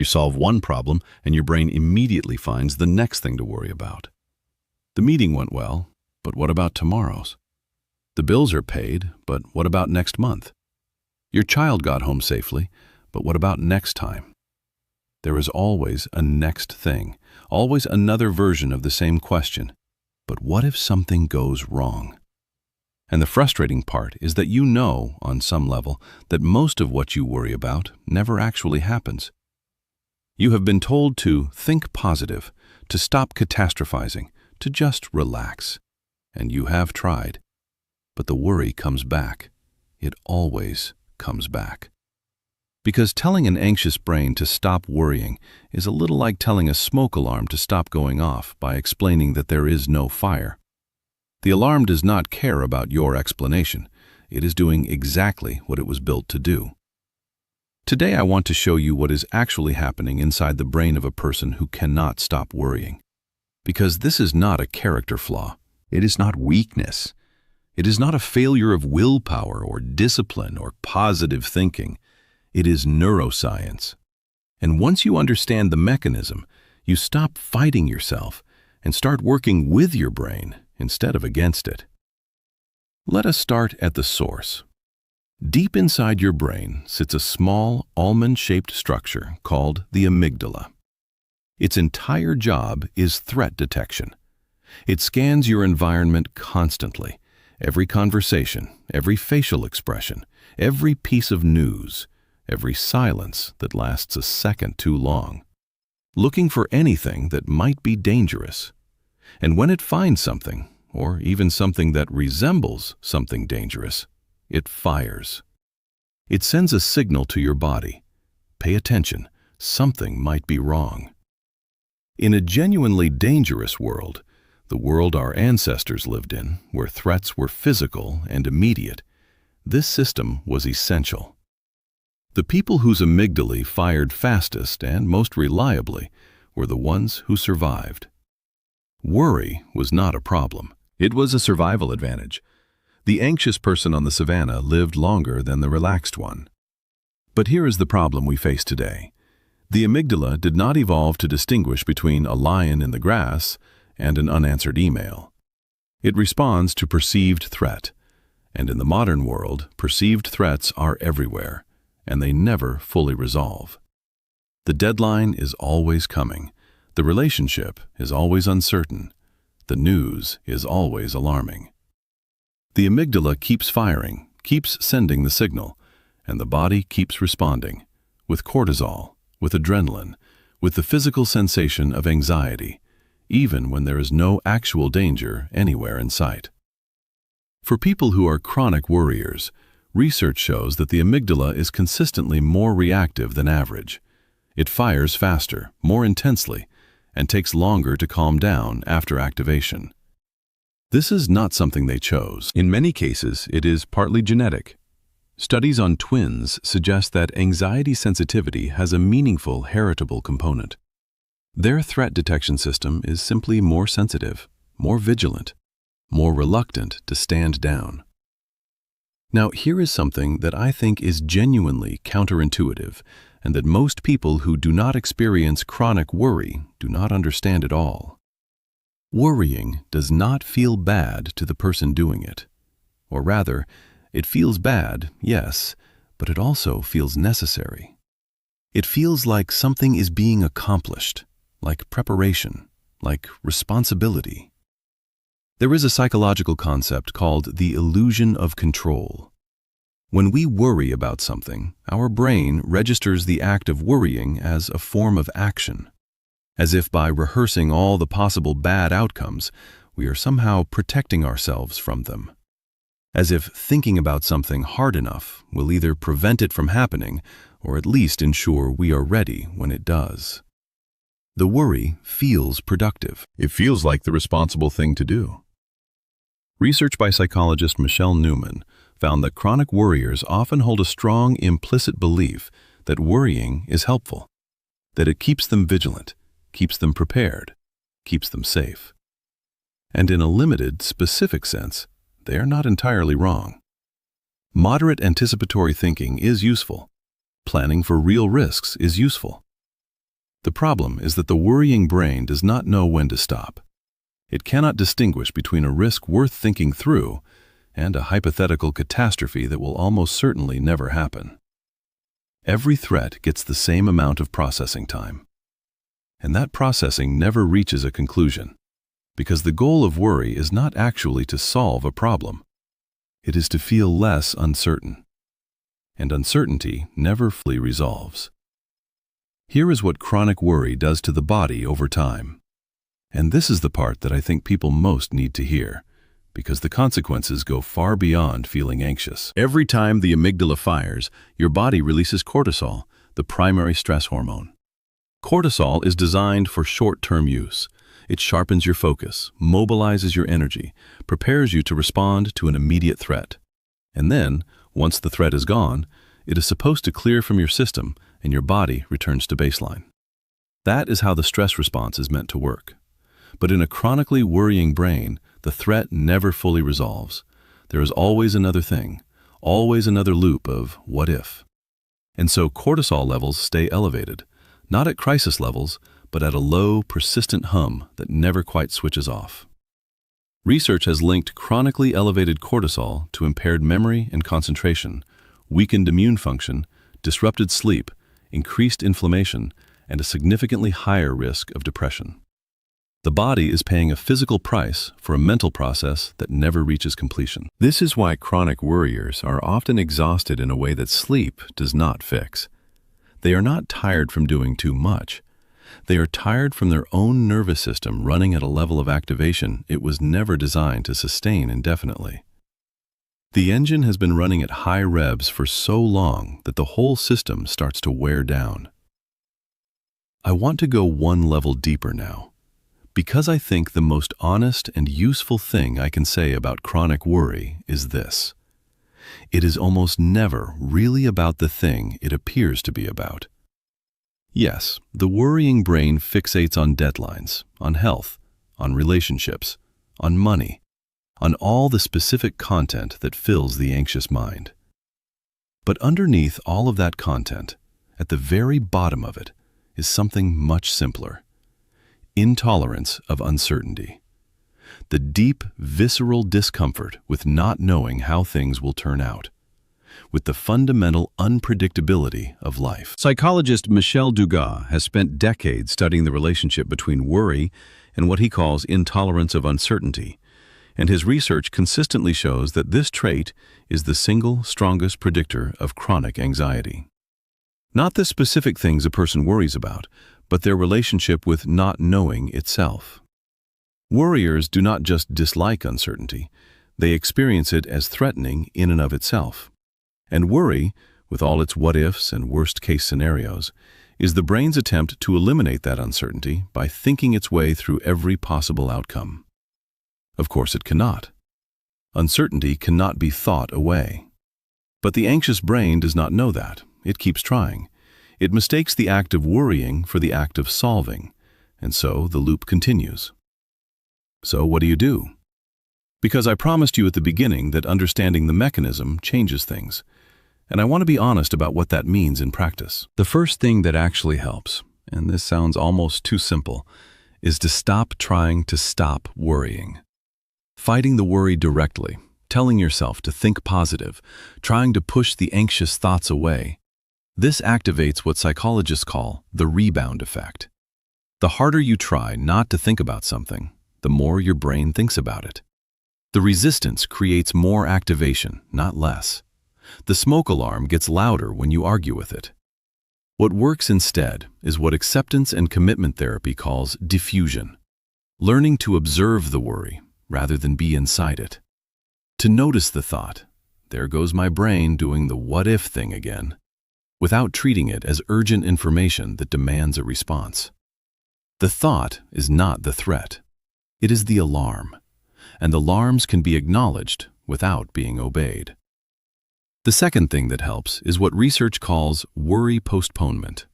You solve one problem, and your brain immediately finds the next thing to worry about. The meeting went well, but what about tomorrow's? The bills are paid, but what about next month? Your child got home safely, but what about next time? There is always a next thing, always another version of the same question. But what if something goes wrong? And the frustrating part is that you know, on some level, that most of what you worry about never actually happens. You have been told to think positive, to stop catastrophizing, to just relax. And you have tried. But the worry comes back. It always comes back. Because telling an anxious brain to stop worrying is a little like telling a smoke alarm to stop going off by explaining that there is no fire. The alarm does not care about your explanation. It is doing exactly what it was built to do. Today I want to show you what is actually happening inside the brain of a person who cannot stop worrying. Because this is not a character flaw. It is not weakness. It is not a failure of willpower or discipline or positive thinking. It is neuroscience. And once you understand the mechanism, you stop fighting yourself and start working with your brain instead of against it. Let us start at the source. Deep inside your brain sits a small, almond-shaped structure called the amygdala. Its entire job is threat detection. It scans your environment constantly. Every conversation, every facial expression, every piece of news, every silence that lasts a second too long, looking for anything that might be dangerous. And when it finds something, or even something that resembles something dangerous, it fires. It sends a signal to your body. Pay attention, something might be wrong. In a genuinely dangerous world, the world our ancestors lived in, where threats were physical and immediate, this system was essential. The people whose amygdalae fired fastest and most reliably were the ones who survived. Worry was not a problem. It was a survival advantage. The anxious person on the savannah lived longer than the relaxed one. But here is the problem we face today. The amygdala did not evolve to distinguish between a lion in the grass and an unanswered email. It responds to perceived threat. And in the modern world, perceived threats are everywhere, and they never fully resolve. The deadline is always coming. The relationship is always uncertain. The news is always alarming. The amygdala keeps firing, keeps sending the signal, and the body keeps responding, with cortisol, with adrenaline, with the physical sensation of anxiety, even when there is no actual danger anywhere in sight. For people who are chronic worriers, research shows that the amygdala is consistently more reactive than average. It fires faster, more intensely, and takes longer to calm down after activation. This is not something they chose. In many cases, it is partly genetic. Studies on twins suggest that anxiety sensitivity has a meaningful heritable component. Their threat detection system is simply more sensitive, more vigilant, more reluctant to stand down. Now, here is something that I think is genuinely counterintuitive and that most people who do not experience chronic worry do not understand at all. Worrying does not feel bad to the person doing it. Or rather, it feels bad, yes, but it also feels necessary. It feels like something is being accomplished, like preparation, like responsibility. There is a psychological concept called the illusion of control. When we worry about something, our brain registers the act of worrying as a form of action, as if by rehearsing all the possible bad outcomes, we are somehow protecting ourselves from them. As if thinking about something hard enough will either prevent it from happening or at least ensure we are ready when it does. The worry feels productive. It feels like the responsible thing to do. Research by psychologist Michelle Newman found that chronic worriers often hold a strong implicit belief that worrying is helpful, that it keeps them vigilant, keeps them prepared, keeps them safe. And in a limited, specific sense, they are not entirely wrong. Moderate anticipatory thinking is useful. Planning for real risks is useful. The problem is that the worrying brain does not know when to stop. It cannot distinguish between a risk worth thinking through and a hypothetical catastrophe that will almost certainly never happen. Every threat gets the same amount of processing time. And that processing never reaches a conclusion, because the goal of worry is not actually to solve a problem. It is to feel less uncertain. And uncertainty never fully resolves. Here is what chronic worry does to the body over time. And this is the part that I think people most need to hear, because the consequences go far beyond feeling anxious. Every time the amygdala fires, your body releases cortisol, the primary stress hormone. Cortisol is designed for short-term use. It sharpens your focus, mobilizes your energy, prepares you to respond to an immediate threat. And then, once the threat is gone, it is supposed to clear from your system and your body returns to baseline. That is how the stress response is meant to work. But in a chronically worrying brain, the threat never fully resolves. There is always another thing, always another loop of what if. And so cortisol levels stay elevated, not at crisis levels, but at a low, persistent hum that never quite switches off. Research has linked chronically elevated cortisol to impaired memory and concentration, weakened immune function, disrupted sleep, increased inflammation, and a significantly higher risk of depression. The body is paying a physical price for a mental process that never reaches completion. This is why chronic worriers are often exhausted in a way that sleep does not fix. They are not tired from doing too much. They are tired from their own nervous system running at a level of activation it was never designed to sustain indefinitely. The engine has been running at high revs for so long that the whole system starts to wear down. I want to go one level deeper now, because I think the most honest and useful thing I can say about chronic worry is this. It is almost never really about the thing it appears to be about. Yes, the worrying brain fixates on deadlines, on health, on relationships, on money, on all the specific content that fills the anxious mind. But underneath all of that content, at the very bottom of it, is something much simpler. Intolerance of uncertainty. The deep, visceral discomfort with not knowing how things will turn out. With the fundamental unpredictability of life. Psychologist Michel Dugas has spent decades studying the relationship between worry and what he calls intolerance of uncertainty, and his research consistently shows that this trait is the single strongest predictor of chronic anxiety. Not the specific things a person worries about, but their relationship with not knowing itself. Worriers do not just dislike uncertainty, they experience it as threatening in and of itself. And worry, with all its what-ifs and worst-case scenarios, is the brain's attempt to eliminate that uncertainty by thinking its way through every possible outcome. Of course it cannot. Uncertainty cannot be thought away. But the anxious brain does not know that. It keeps trying. It mistakes the act of worrying for the act of solving, and so the loop continues. So what do? Because I promised you at the beginning that understanding the mechanism changes things, and I want to be honest about what that means in practice. The first thing that actually helps, and this sounds almost too simple, is to stop trying to stop worrying. Fighting the worry directly, telling yourself to think positive, trying to push the anxious thoughts away. This activates what psychologists call the rebound effect. The harder you try not to think about something, the more your brain thinks about it. The resistance creates more activation, not less. The smoke alarm gets louder when you argue with it. What works instead is what acceptance and commitment therapy calls diffusion. Learning to observe the worry rather than be inside it. To notice the thought, there goes my brain doing the what-if thing again, without treating it as urgent information that demands a response. The thought is not the threat. It is the alarm, and alarms can be acknowledged without being obeyed. The second thing that helps is what research calls worry postponement.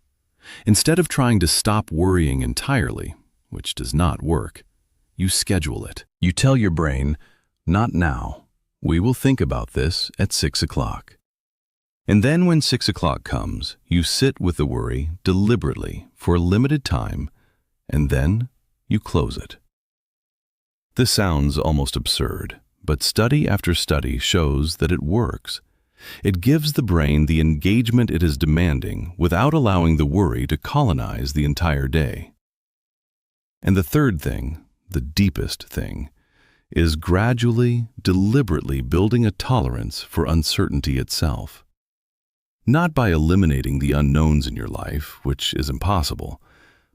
Instead of trying to stop worrying entirely, which does not work, you schedule it. You tell your brain, not now. We will think about this at 6 o'clock. And then when 6 o'clock comes, you sit with the worry deliberately for a limited time, and then you close it. This sounds almost absurd, but study after study shows that it works. It gives the brain the engagement it is demanding without allowing the worry to colonize the entire day. And the third thing, the deepest thing, is gradually, deliberately building a tolerance for uncertainty itself. Not by eliminating the unknowns in your life, which is impossible,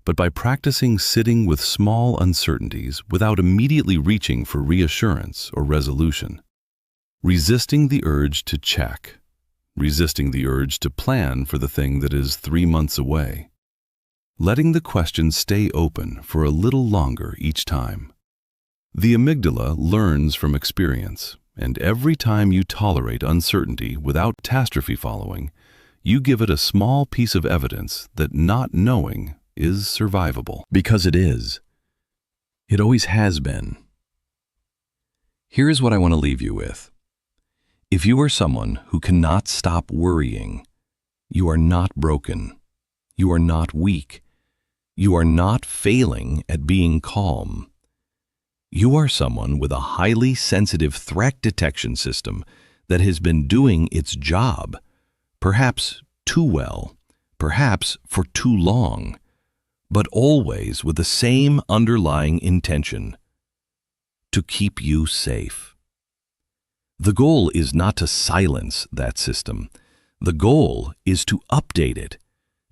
but by practicing sitting with small uncertainties without immediately reaching for reassurance or resolution. Resisting the urge to check, resisting the urge to plan for the thing that is 3 months away. Letting the question stay open for a little longer each time. The amygdala learns from experience, and every time you tolerate uncertainty without catastrophe following, you give it a small piece of evidence that not knowing is survivable. Because it is. It always has been. Here is what I want to leave you with. If you are someone who cannot stop worrying, you are not broken. You are not weak. You are not failing at being calm. You are someone with a highly sensitive threat detection system that has been doing its job, perhaps too well, perhaps for too long, but always with the same underlying intention: to keep you safe. The goal is not to silence that system. The goal is to update it,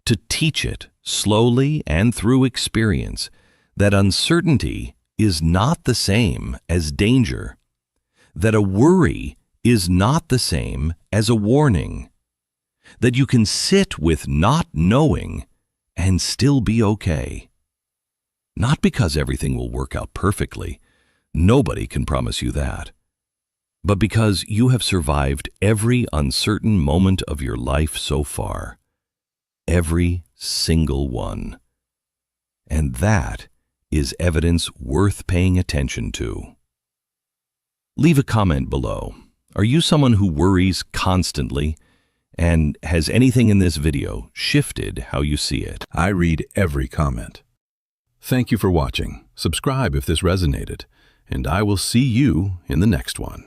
to teach it slowly and through experience that uncertainty is not the same as danger, that a worry is not the same as a warning, that you can sit with not knowing and still be okay. Not because everything will work out perfectly, nobody can promise you that, but because you have survived every uncertain moment of your life so far, every single one. And that is evidence worth paying attention to. Leave a comment below. Are you someone who worries constantly? And has anything in this video shifted how you see it? I read every comment. Thank you for watching. Subscribe if this resonated, and I will see you in the next one.